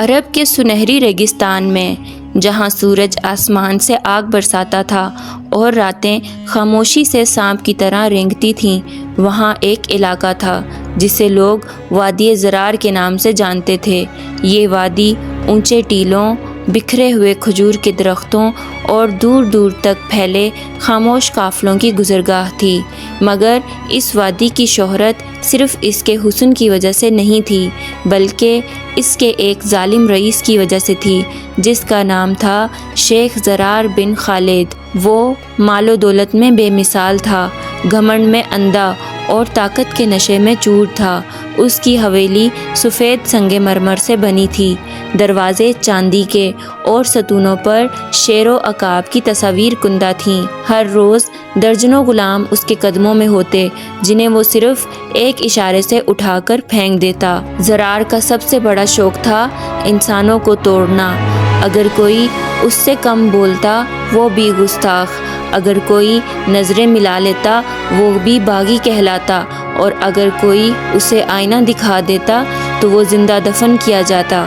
عرب کے سنہری ریگستان میں جہاں سورج آسمان سے آگ برساتا تھا اور راتیں خاموشی سے سانپ کی طرح رینگتی تھیں، وہاں ایک علاقہ تھا جسے لوگ وادی زرار کے نام سے جانتے تھے۔ یہ وادی اونچے ٹیلوں، بکھرے ہوئے کھجور کے درختوں اور دور دور تک پھیلے خاموش قافلوں کی گزرگاہ تھی، مگر اس وادی کی شہرت صرف اس کے حسن کی وجہ سے نہیں تھی، بلکہ اس کے ایک ظالم رئیس کی وجہ سے تھی جس کا نام تھا شیخ زرار بن خالد۔ وہ مال و دولت میں بے مثال تھا، گھمنڈ میں اندھا اور طاقت کے نشے میں چور تھا۔ اس کی حویلی سفید سنگ مرمر سے بنی تھی، دروازے چاندی کے اور ستونوں پر شیر و عقاب کی تصاویر کندہ تھیں۔ ہر روز درجنوں غلام اس کے قدموں میں ہوتے جنہیں وہ صرف ایک اشارے سے اٹھا کر پھینک دیتا۔ زرار کا سب سے بڑا شوق تھا انسانوں کو توڑنا۔ اگر کوئی اس سے کم بولتا وہ بھی گستاخ، اگر کوئی نظریں ملا لیتا وہ بھی باغی کہلاتا، اور اگر کوئی اسے آئینہ دکھا دیتا تو وہ زندہ دفن کیا جاتا۔